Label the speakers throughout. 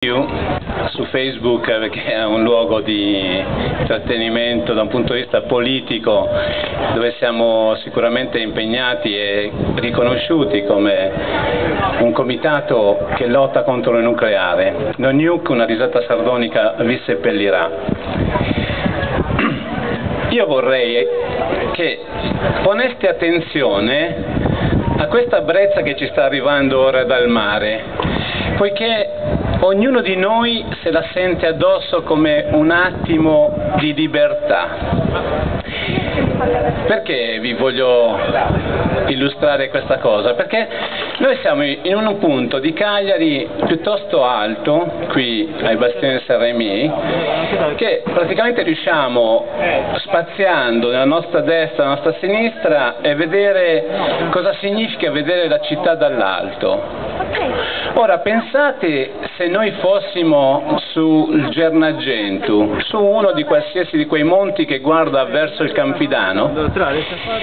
Speaker 1: Su Facebook, perché è un luogo di intrattenimento da un punto di vista politico dove siamo sicuramente impegnati e riconosciuti come un comitato che lotta contro il nucleare. No nuke, una risata sardonica vi seppellirà. Io vorrei che poneste attenzione a questa brezza che ci sta arrivando ora dal mare, poiché ognuno di noi se la sente addosso come un attimo di libertà. Perché vi voglio illustrare questa cosa? Perché noi siamo in un punto di Cagliari piuttosto alto, qui ai Bastioni del Saint-Rémy, che praticamente riusciamo, spaziando nella nostra destra e nella nostra sinistra, e vedere cosa significa vedere la città dall'alto. Ora pensate se noi fossimo sul Gernargentu, su uno di qualsiasi di quei monti che guarda verso il Campidano,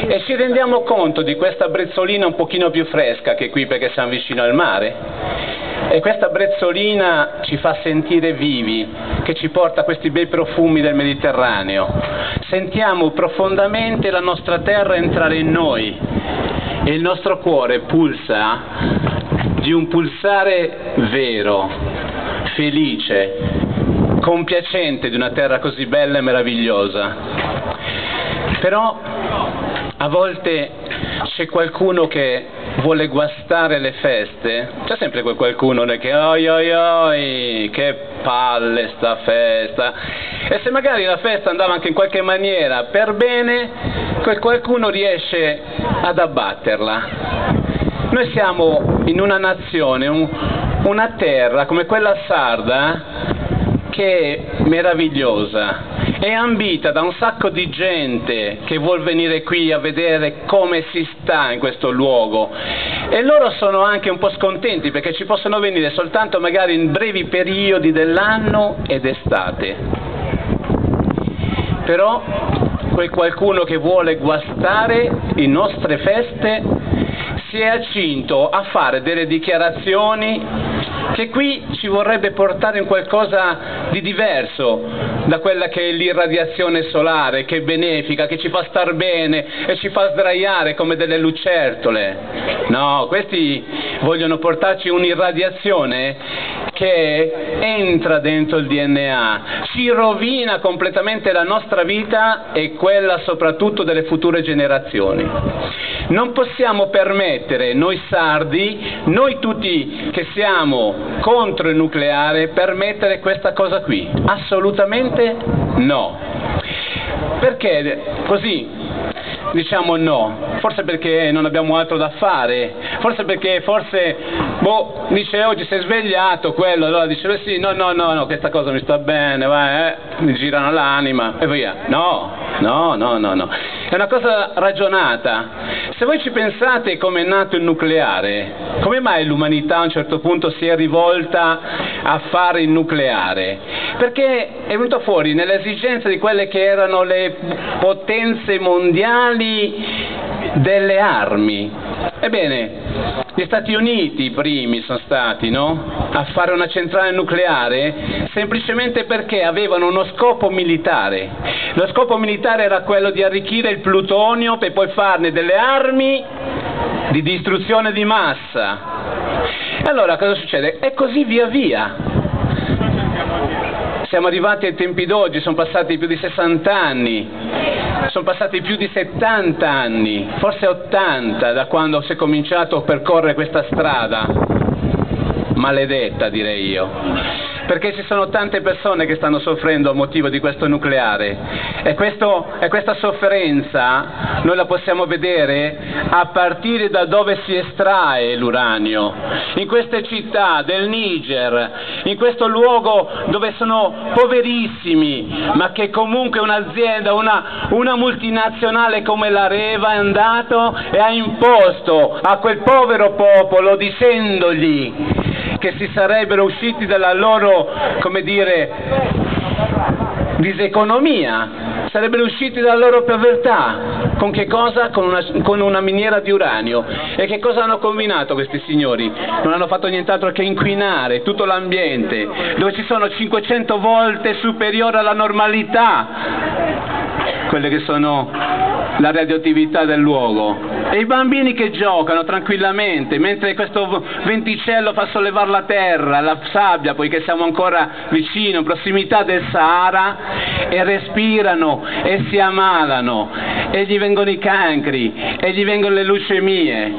Speaker 1: e ci rendiamo conto di questa brezzolina un pochino più fresca che qui perché siamo vicino al mare, e questa brezzolina ci fa sentire vivi, che ci porta a questi bei profumi del Mediterraneo. Sentiamo profondamente la nostra terra entrare in noi e il nostro cuore pulsa di un pulsare vero, felice, compiacente di una terra così bella e meravigliosa. Però a volte c'è qualcuno che vuole guastare le feste, c'è sempre quel qualcuno che oi oi oi, che palle sta festa, e se magari la festa andava anche in qualche maniera per bene, quel qualcuno riesce ad abbatterla. Noi siamo in una nazione, una terra come quella sarda, che è meravigliosa, è ambita da un sacco di gente che vuol venire qui a vedere come si sta in questo luogo, e loro sono anche un po' scontenti perché ci possono venire soltanto magari in brevi periodi dell'anno ed estate. Però quel qualcuno che vuole guastare le nostre feste si è accinto a fare delle dichiarazioni che qui ci vorrebbe portare in qualcosa di diverso da quella che è l'irradiazione solare, che è benefica, che ci fa star bene e ci fa sdraiare come delle lucertole. No, questi vogliono portarci un'irradiazione che entra dentro il DNA, ci rovina completamente la nostra vita e quella soprattutto delle future generazioni. Non possiamo permettere, noi sardi, noi tutti che siamo contro il nucleare, permettere questa cosa qui. Assolutamente no. Perché così diciamo no? Forse perché non abbiamo altro da fare, forse perché dice oggi sei svegliato, quello, allora dice sì, no, questa cosa mi sta bene, vai, mi girano l'anima e via. No, è una cosa ragionata. Se voi ci pensate come è nato il nucleare, come mai l'umanità a un certo punto si è rivolta a fare il nucleare? Perché è venuto fuori nell'esigenza di quelle che erano le potenze mondiali delle armi. Ebbene, gli Stati Uniti i primi sono stati, no? A fare una centrale nucleare semplicemente perché avevano uno scopo militare. Lo scopo militare era quello di arricchire il plutonio per poi farne delle armi di distruzione di massa. E allora cosa succede? E così via via. Siamo arrivati ai tempi d'oggi, sono passati più di 60 anni, sono passati più di 70 anni, forse 80, da quando si è cominciato a percorrere questa strada maledetta, direi io, perché ci sono tante persone che stanno soffrendo a motivo di questo nucleare, e questa sofferenza noi la possiamo vedere a partire da dove si estrae l'uranio, in queste città del Niger, in questo luogo dove sono poverissimi, ma che comunque un'azienda, una multinazionale come l'Areva è andato e ha imposto a quel povero popolo, dicendogli che si sarebbero usciti dalla loro, come dire, diseconomia, sarebbero usciti dalla loro povertà. Con che cosa? Con una miniera di uranio. E che cosa hanno combinato questi signori? Non hanno fatto nient'altro che inquinare tutto l'ambiente, dove ci sono 500 volte superiore alla normalità quelle che sono la radioattività del luogo. E i bambini che giocano tranquillamente, mentre questo venticello fa sollevare la terra, la sabbia, poiché siamo ancora vicino, in prossimità del Sahara, e respirano e si ammalano, e gli vengono i cancri, e gli vengono le leucemie.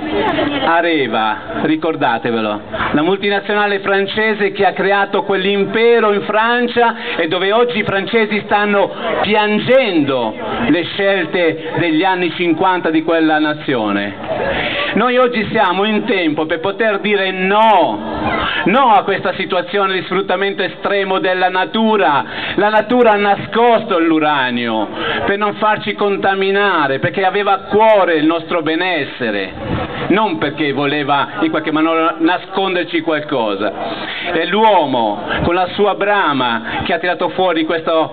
Speaker 1: Areva, ricordatevelo, la multinazionale francese che ha creato quell'impero in Francia e dove oggi i francesi stanno piangendo le scelte degli anni 50 di quella nazione. Noi oggi siamo in tempo per poter dire no a questa situazione di sfruttamento estremo della natura. La natura ha nascosto l'uranio per non farci contaminare, perché aveva a cuore il nostro benessere, non perché voleva in qualche modo nasconderci qualcosa. È l'uomo con la sua brama che ha tirato fuori questo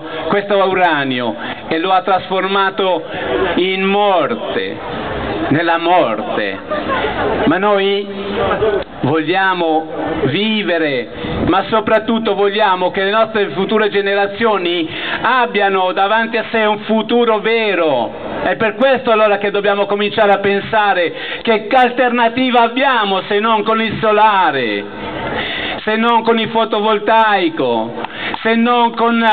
Speaker 1: uranio e lo ha trasformato in morte, nella morte. Ma noi vogliamo vivere, ma soprattutto vogliamo che le nostre future generazioni abbiano davanti a sé un futuro vero. È per questo allora che dobbiamo cominciare a pensare che alternativa abbiamo se non con il solare, se non con il fotovoltaico, se non con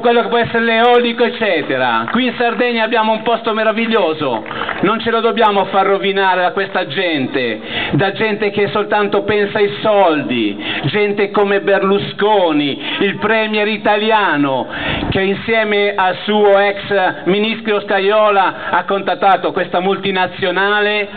Speaker 1: quello che può essere l'eolico, eccetera. Qui in Sardegna abbiamo un posto meraviglioso, non ce lo dobbiamo far rovinare da questa gente, da gente che soltanto pensa ai soldi, gente come Berlusconi, il premier italiano, che insieme al suo ex ministro Scajola ha contattato questa multinazionale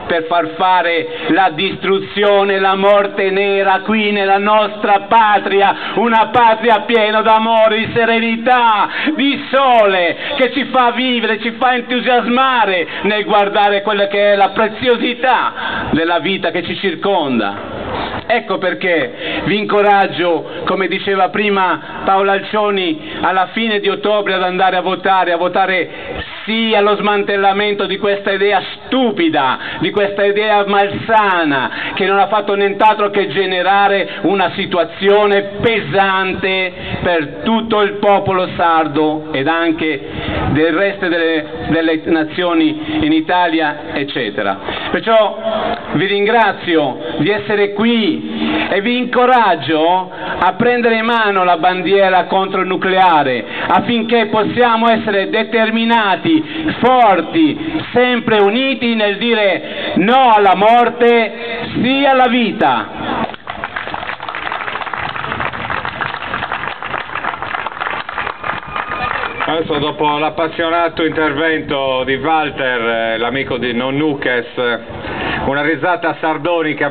Speaker 1: per far fare la distruzione, la morte nera qui nella nostra patria, una patria piena d'amore, di serenità, di sole, che ci fa vivere, ci fa entusiasmare nel guardare quella che è la preziosità della vita che ci circonda. Ecco perché vi incoraggio, come diceva prima Paolo Alcioni, alla fine di ottobre ad andare a votare sì allo smantellamento di questa idea stupida, di questa idea malsana, che non ha fatto nient'altro che generare una situazione pesante per tutto il popolo sardo ed anche del resto delle nazioni in Italia, eccetera. Perciò vi ringrazio di essere qui e vi incoraggio a prendere in mano la bandiera contro il nucleare affinché possiamo essere determinati, forti, sempre uniti nel dire no alla morte, sì alla vita.
Speaker 2: Adesso, dopo l'appassionato intervento di Walter, l'amico di Nonnukes, una risata sardonica